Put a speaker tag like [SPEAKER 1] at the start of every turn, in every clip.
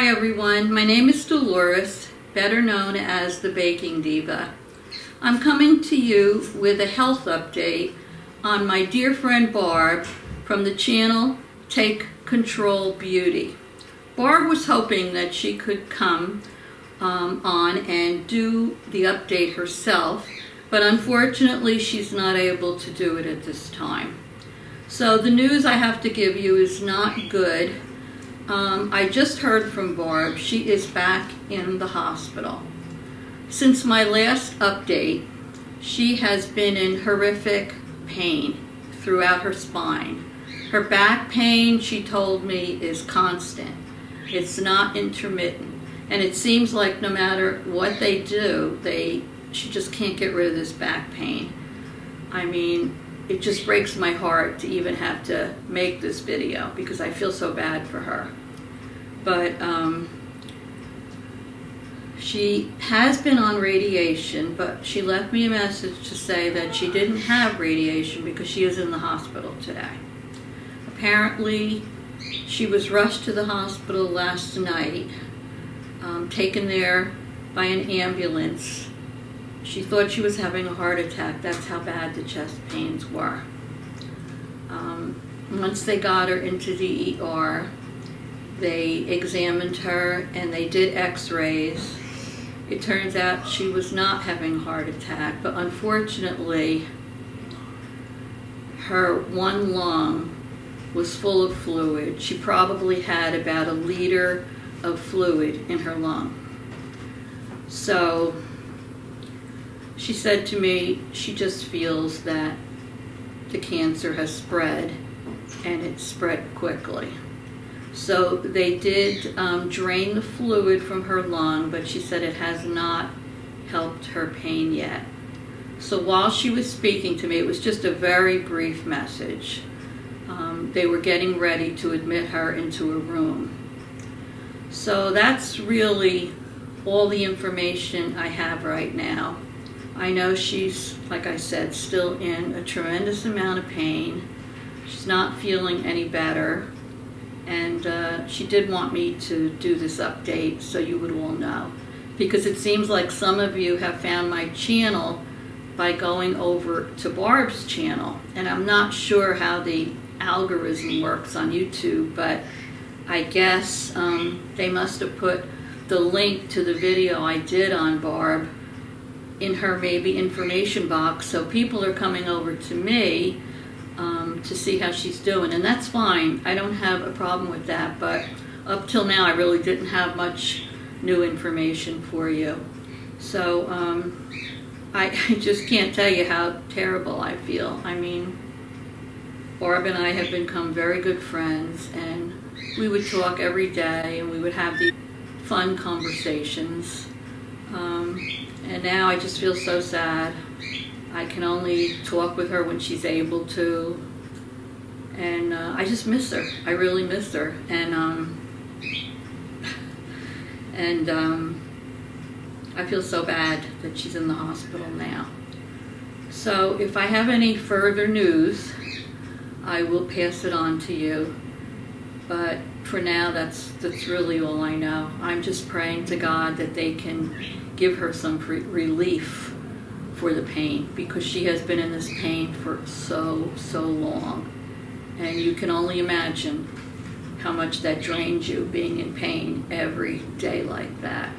[SPEAKER 1] Hi everyone, my name is Dolores, better known as the Baking Diva. I'm coming to you with a health update on my dear friend Barb from the channel Take Control Beauty. Barb was hoping that she could come on and do the update herself, but unfortunately she's not able to do it at this time. So the news I have to give you is not good. I just heard from Barb. She is back in the hospital. Since my last update, she has been in horrific pain throughout her spine. Her back pain, she told me, is constant. It's not intermittent. And it seems like no matter what they do, she just can't get rid of this back pain. I mean, it just breaks my heart to even have to make this video because I feel so bad for her. But she has been on radiation, but she left me a message to say that she didn't have radiation because she is in the hospital today. Apparently, she was rushed to the hospital last night, taken there by an ambulance. She thought she was having a heart attack. That's how bad the chest pains were. Once they got her into the ER, they examined her and they did x-rays. It turns out she was not having a heart attack, but unfortunately, her one lung was full of fluid. She probably had about 1 liter of fluid in her lung. So she said to me she just feels that the cancer has spread, and it spread quickly. So they did drain the fluid from her lung, but she said it has not helped her pain yet. So while she was speaking to me, it was just a very brief message. They were getting ready to admit her into a room. So that's really all the information I have right now. I know she's, like I said, still in a tremendous amount of pain. She's not feeling any better. And she did want me to do this update so you would all know. Because it seems like some of you have found my channel by going over to Barb's channel. And I'm not sure how the algorithm works on YouTube, but I guess they must have put the link to the video I did on Barb in her maybe information box, so people are coming over to me to see how she's doing, and that's fine. I don't have a problem with that, but up till now I really didn't have much new information for you. So I just can't tell you how terrible I feel. I mean, Barb and I have become very good friends, and we would talk every day, and we would have these fun conversations. And now I just feel so sad. I can only talk with her when she's able to, and I just miss her. I really miss her, and I feel so bad that she's in the hospital now. So if I have any further news, I will pass it on to you. But for now, that's really all I know. I'm just praying to God that they can give her some relief for the pain, because she has been in this pain for so long. And you can only imagine how much that drains you, being in pain every day like that.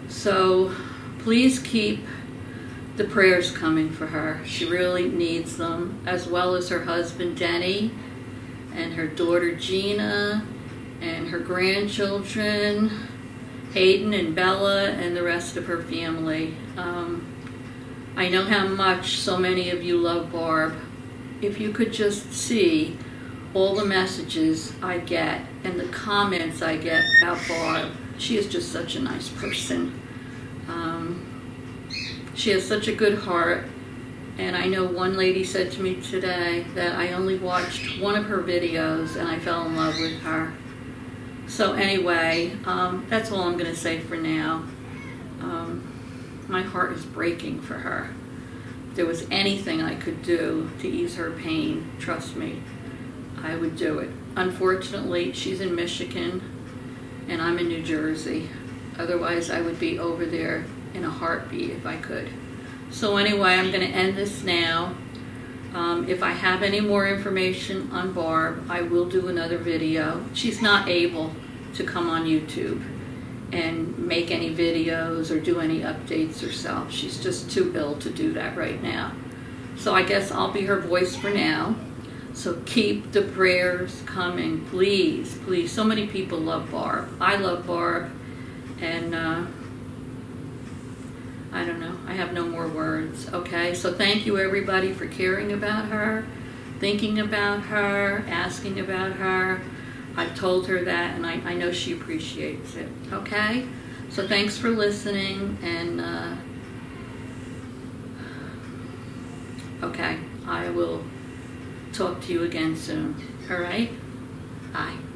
[SPEAKER 1] So please keep the prayers coming for her. She really needs them, as well as her husband Denny, and her daughter Gina, and her grandchildren, Hayden and Bella, and the rest of her family. I know how much so many of you love Barb. If you could just see all the messages I get and the comments I get about Barb. She is just such a nice person. She has such a good heart. And I know one lady said to me today that I only watched one of her videos and I fell in love with her. So anyway, that's all I'm going to say for now. My heart is breaking for her. If there was anything I could do to ease her pain, trust me, I would do it. Unfortunately, she's in Michigan, and I'm in New Jersey. Otherwise, I would be over there in a heartbeat if I could. So anyway, I'm going to end this now. If I have any more information on Barb, I will do another video. She's not able to come on YouTube and make any videos or do any updates herself. She's just too ill to do that right now. So I guess I'll be her voice for now. So keep the prayers coming, please, please. So many people love Barb. I love Barb, and I don't know. I have no more words, okay? So thank you, everybody, for caring about her, thinking about her, asking about her. I've told her that, and I know she appreciates it, okay? So thanks for listening, and okay, I will talk to you again soon, all right? Bye.